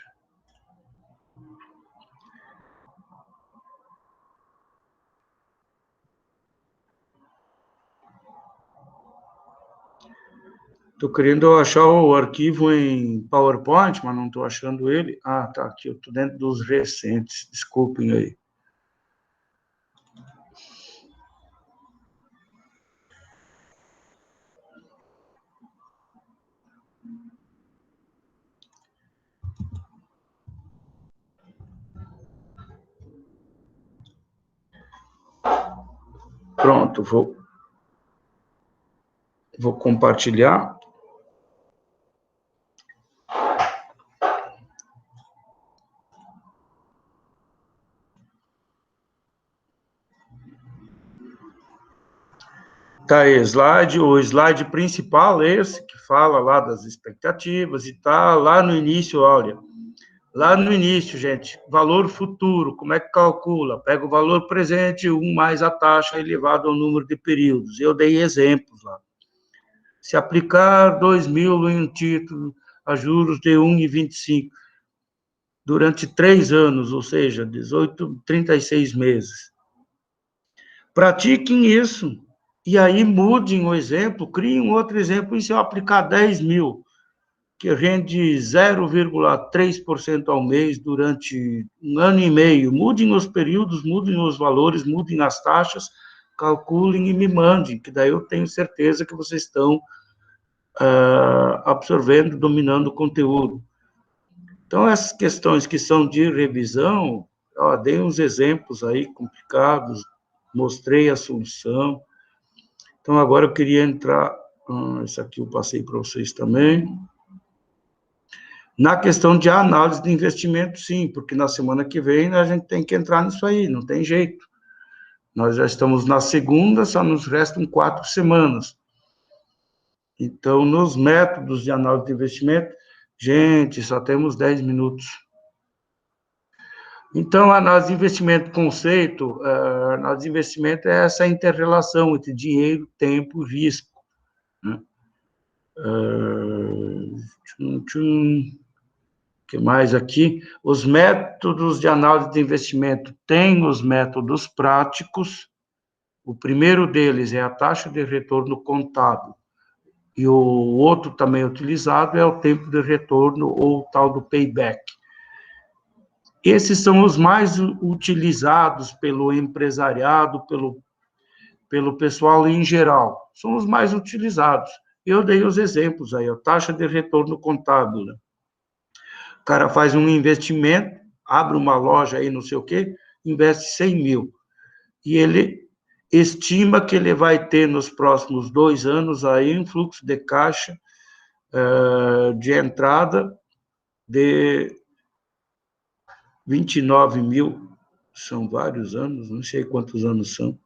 Estou querendo achar o arquivo em PowerPoint, mas não estou achando ele. Tá aqui, eu estou dentro dos recentes. Desculpem aí. Pronto, vou Vou compartilhar. Tá aí, o slide principal, esse, que fala lá das expectativas, e tá lá no início, olha, lá no início, gente, valor futuro, como é que calcula? Pega o valor presente, mais a taxa elevada ao número de períodos. Eu dei exemplos lá. Se aplicar 2.000 em um título a juros de 1,25 durante 3 anos, ou seja, 36 meses. Pratiquem isso. E aí mudem o exemplo, criem um outro exemplo, e se eu aplicar 10.000, que rende 0,3% ao mês durante 1 ano e meio, mudem os períodos, mudem os valores, mudem as taxas, calculem e me mandem, que daí eu tenho certeza que vocês estão absorvendo, dominando o conteúdo. Então, essas questões que são de revisão, dei uns exemplos aí complicados, mostrei a solução. Então, agora eu queria entrar, isso aqui eu passei para vocês também, na questão de análise de investimento, sim, porque na semana que vem a gente tem que entrar nisso aí, não tem jeito. Nós já estamos na segunda, só nos restam 4 semanas. Então, nos métodos de análise de investimento, gente, só temos 10 minutos. Então, a análise de investimento, conceito, a análise de investimento é essa inter-relação entre dinheiro, tempo e risco. Né? O que mais aqui? Os métodos de análise de investimento têm os métodos práticos. O primeiro deles é a taxa de retorno contábil. E o outro também utilizado é o tempo de retorno, ou o tal do payback. Esses são os mais utilizados pelo empresariado, pelo pessoal em geral. São os mais utilizados. Eu dei os exemplos aí, a taxa de retorno contábil. Né? O cara faz um investimento, abre uma loja aí, não sei o quê, investe 100.000. E ele estima que ele vai ter nos próximos 2 anos aí um fluxo de caixa de entrada de 29.000, são vários anos, não sei quantos anos são.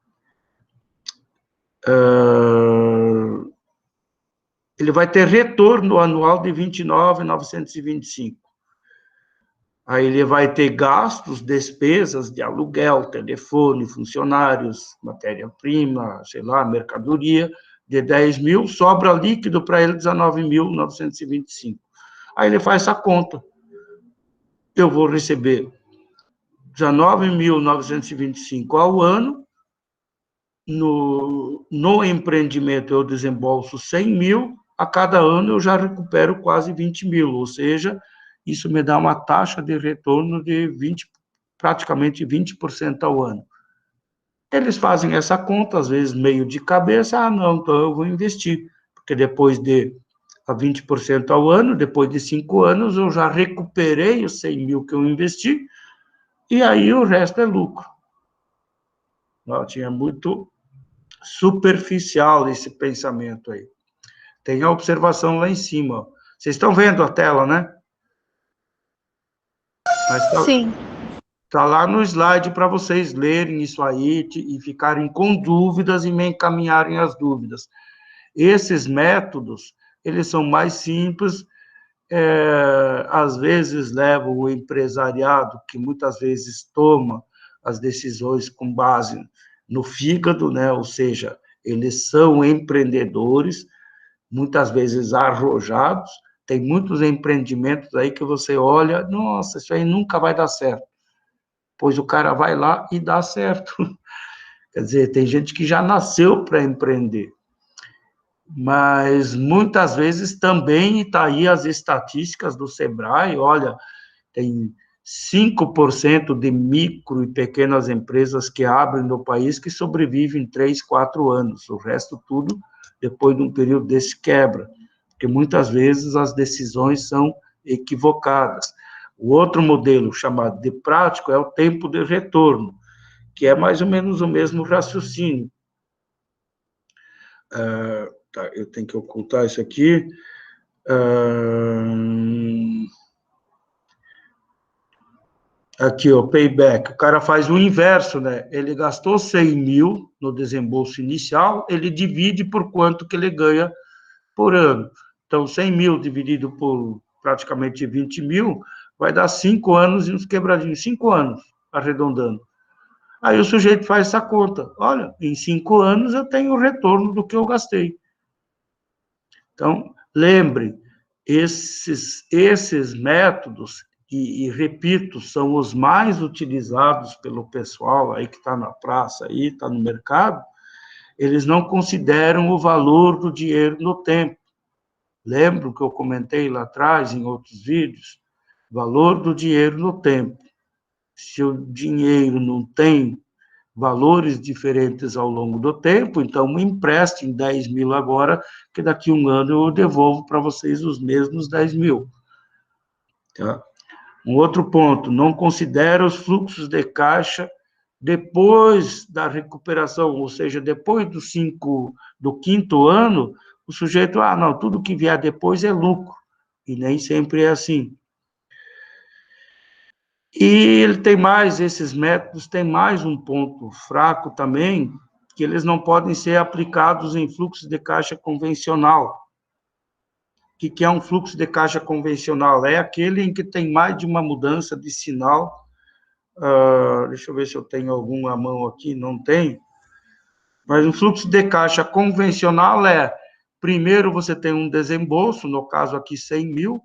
Ele vai ter retorno anual de 29.925. Aí ele vai ter gastos, despesas de aluguel, telefone, funcionários, matéria-prima, sei lá, mercadoria, de 10.000, sobra líquido para ele 19.925. Aí ele faz essa conta. Eu vou receber 19.925 ao ano, no empreendimento eu desembolso 100.000, a cada ano eu já recupero quase 20.000, ou seja, isso me dá uma taxa de retorno de praticamente 20% ao ano. Eles fazem essa conta, às vezes meio de cabeça, não, então eu vou investir, porque depois de 20% ao ano, depois de 5 anos, eu já recuperei os 100.000 que eu investi, e aí o resto é lucro. Tinha muito superficial esse pensamento aí. Tem a observação lá em cima. Vocês estão vendo a tela, né? Sim. Está lá no slide para vocês lerem isso aí e ficarem com dúvidas e me encaminharem as dúvidas. Esses métodos, eles são mais simples, às vezes levam o empresariado, que muitas vezes toma as decisões com base no fígado, né? Ou seja, eles são empreendedores, muitas vezes arrojados. Tem muitos empreendimentos aí que você olha, nossa, isso aí nunca vai dar certo. Pois o cara vai lá e dá certo. Quer dizer, tem gente que já nasceu para empreender. Mas muitas vezes também está aí as estatísticas do Sebrae, olha, tem 5% de micro e pequenas empresas que abrem no país que sobrevivem 3, 4 anos. O resto tudo, depois de um período desse, quebra. Porque muitas vezes as decisões são equivocadas. O outro modelo, chamado de prático, é o tempo de retorno, que é mais ou menos o mesmo raciocínio. Tá, eu tenho que ocultar isso aqui. Aqui, ó, payback. O cara faz o inverso, né? Ele gastou 100 mil no desembolso inicial, ele divide por quanto que ele ganha por ano. Então, 100 mil dividido por praticamente 20 mil, vai dar 5 anos e uns quebradinhos. 5 anos, arredondando. Aí o sujeito faz essa conta. Olha, em 5 anos eu tenho o retorno do que eu gastei. Então, lembre, esses métodos, e repito, são os mais utilizados pelo pessoal aí que está na praça, aí está no mercado, eles não consideram o valor do dinheiro no tempo. Lembro que eu comentei lá atrás, em outros vídeos, valor do dinheiro no tempo. Se o dinheiro não tem valores diferentes ao longo do tempo, então me emprestem 10 mil agora, que daqui a um ano eu devolvo para vocês os mesmos 10 mil. Tá? Um outro ponto, não considera os fluxos de caixa depois da recuperação, ou seja, depois do quinto ano, o sujeito, não, tudo que vier depois é lucro, e nem sempre é assim. E ele tem mais, esses métodos têm mais um ponto fraco também, que eles não podem ser aplicados em fluxo de caixa convencional. O que é um fluxo de caixa convencional? É aquele em que tem mais de uma mudança de sinal. Deixa eu ver se eu tenho alguma mão aqui, não tenho. Mas um fluxo de caixa convencional primeiro você tem um desembolso, no caso aqui 100 mil,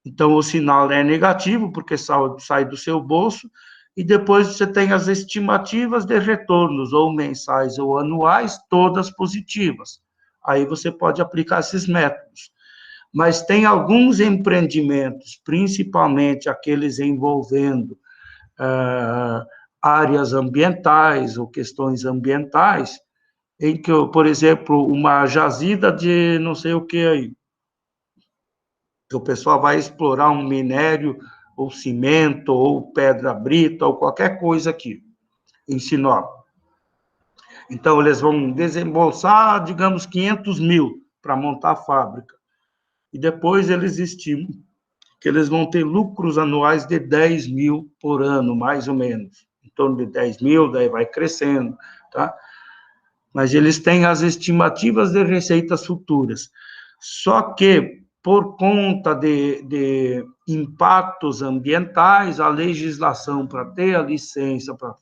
então o sinal é negativo, porque sai do seu bolso, e depois você tem as estimativas de retornos, ou mensais ou anuais, todas positivas. Aí você pode aplicar esses métodos. Mas tem alguns empreendimentos, principalmente aqueles envolvendo áreas ambientais ou questões ambientais, em que, por exemplo, uma jazida de não sei o que aí, que o pessoal vai explorar um minério, ou cimento, ou pedra brita, ou qualquer coisa aqui, em Sinop. Então, eles vão desembolsar, digamos, 500 mil para montar a fábrica. E depois eles estimam que eles vão ter lucros anuais de 10 mil por ano, mais ou menos. Em torno de 10 mil, daí vai crescendo, tá? Mas eles têm as estimativas de receitas futuras. Só que, por conta de impactos ambientais, a legislação para ter a licença para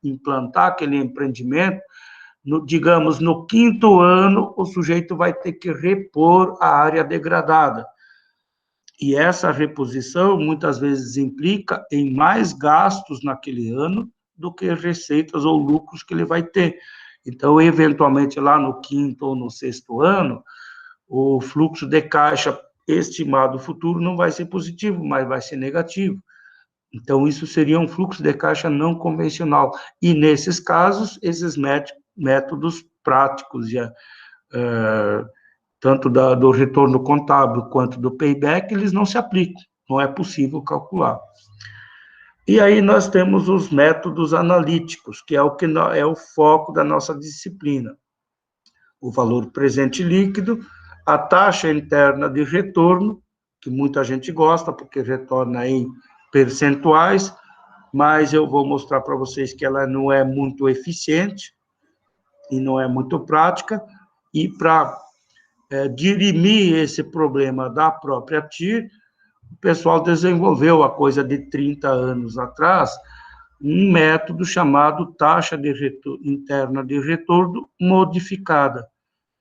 implantar aquele empreendimento, digamos, no quinto ano, o sujeito vai ter que repor a área degradada. E essa reposição, muitas vezes, implica em mais gastos naquele ano do que receitas ou lucros que ele vai ter. Então, eventualmente, lá no quinto ou no sexto ano, o fluxo de caixa estimado futuro não vai ser positivo, mas vai ser negativo. Então, isso seria um fluxo de caixa não convencional. E, nesses casos, esses métodos práticos, tanto do retorno contábil quanto do payback, eles não se aplicam, não é possível calcular. E aí nós temos os métodos analíticos, que é o foco da nossa disciplina. O valor presente líquido, a taxa interna de retorno, que muita gente gosta, porque retorna em percentuais, mas eu vou mostrar para vocês que ela não é muito eficiente e não é muito prática, e para dirimir esse problema da própria TIR, o pessoal desenvolveu, há coisa de 30 anos atrás, um método chamado taxa interna de retorno modificada,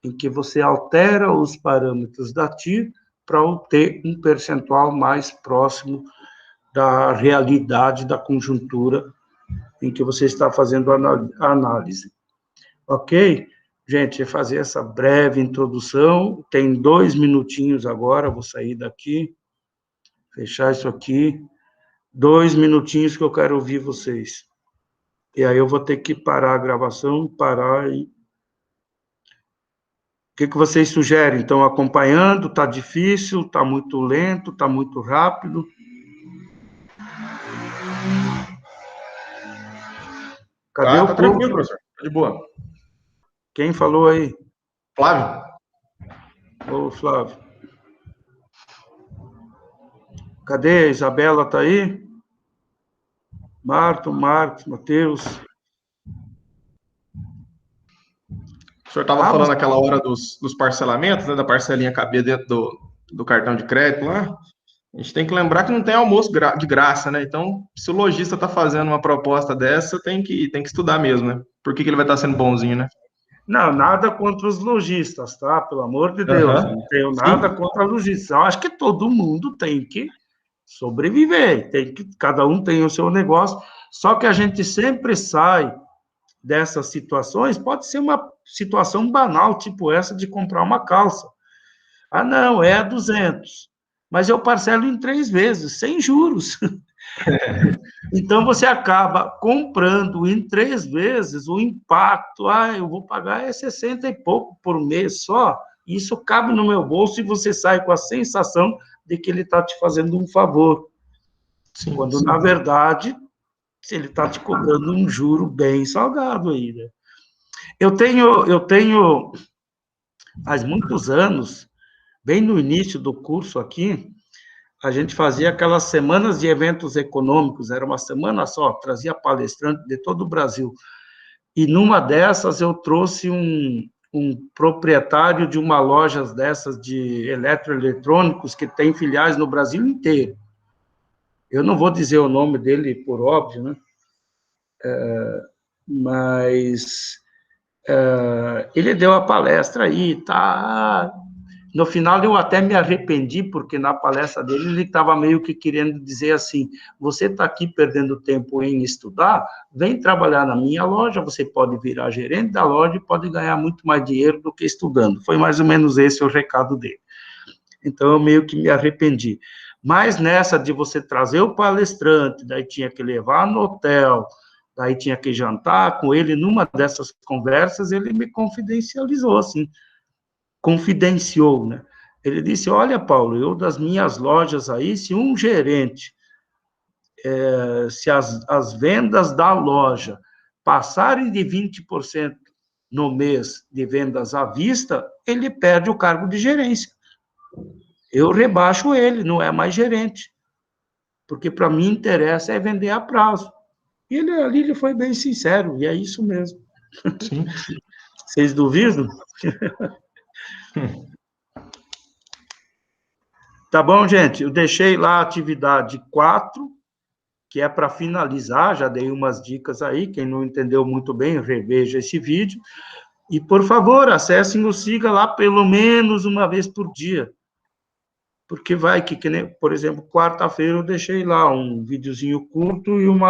em que você altera os parâmetros da TIR para obter um percentual mais próximo da realidade da conjuntura em que você está fazendo a análise. Ok? Gente, fazer essa breve introdução, tem 2 minutinhos agora, vou sair daqui, fechar isso aqui, 2 minutinhos que eu quero ouvir vocês. E aí eu vou ter que parar a gravação, parar e... O que vocês sugerem? Estão acompanhando? Está difícil? Está muito lento? Está muito rápido? Cadê o Tá tranquilo, professor. Tá de boa. Quem falou aí? Flávio. Ô, Flávio. Cadê? A Isabela está aí? Marcos, Matheus. O senhor estava falando aquela hora dos parcelamentos, né, da parcelinha caber dentro do cartão de crédito lá. A gente tem que lembrar que não tem almoço de graça, né? Então, se o lojista está fazendo uma proposta dessa, tem que estudar mesmo, né? Por que ele vai estar sendo bonzinho, né? Não, nada contra os lojistas, tá? Pelo amor de Deus, não tenho nada contra lojistas. Eu acho que todo mundo tem que sobreviver, cada um tem o seu negócio, só que a gente sempre sai dessas situações, pode ser uma situação banal, tipo essa de comprar uma calça. Ah, não, é 200, mas eu parcelo em 3 vezes, sem juros. Então, você acaba comprando em 3 vezes, o impacto, eu vou pagar 60 e pouco por mês só, isso cabe no meu bolso e você sai com a sensação de que ele está te fazendo um favor. Sim, quando, na verdade, ele está te cobrando um juro bem salgado aí, né? Eu tenho, há muitos anos, bem no início do curso aqui, a gente fazia aquelas semanas de eventos econômicos, era uma semana só, trazia palestrante de todo o Brasil. E numa dessas eu trouxe um proprietário de uma loja dessas de eletroeletrônicos que tem filiais no Brasil inteiro. Eu não vou dizer o nome dele, por óbvio, né? Mas ele deu a palestra aí, tá? No final, eu até me arrependi, porque na palestra dele, ele estava meio que querendo dizer assim, você está aqui perdendo tempo em estudar, vem trabalhar na minha loja, você pode virar gerente da loja e pode ganhar muito mais dinheiro do que estudando. Foi mais ou menos esse o recado dele. Então, eu meio que me arrependi. Mas nessa de você trazer o palestrante, daí tinha que levar no hotel, daí tinha que jantar com ele, numa dessas conversas, ele me confidencializou, assim, confidenciou, né? Ele disse, olha, Paulo, eu das minhas lojas aí, se um gerente, se as vendas da loja passarem de 20% no mês de vendas à vista, ele perde o cargo de gerência. Eu rebaixo ele, não é mais gerente. Porque para mim interessa é vender a prazo. E ele foi bem sincero, e é isso mesmo. Sim. Vocês duvidam? Tá bom, gente? Eu deixei lá a atividade 4, que é para finalizar, já dei umas dicas aí, quem não entendeu muito bem, reveja esse vídeo. E, por favor, acessem o Siga lá pelo menos uma vez por dia. Porque vai que nem, por exemplo, quarta-feira eu deixei lá um videozinho curto e um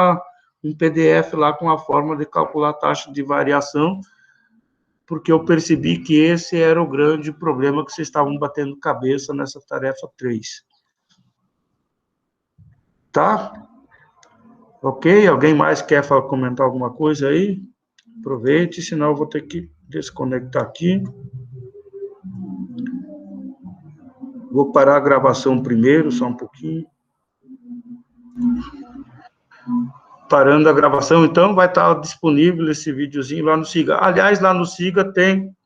PDF lá com a forma de calcular a taxa de variação, porque eu percebi que esse era o grande problema que vocês estavam batendo cabeça nessa tarefa 3. Tá? Ok? Alguém mais quer comentar alguma coisa aí? Aproveite, senão eu vou ter que desconectar aqui. Vou parar a gravação primeiro, só um pouquinho. Parando a gravação, então, vai estar disponível esse videozinho lá no Siga. Aliás, lá no Siga tem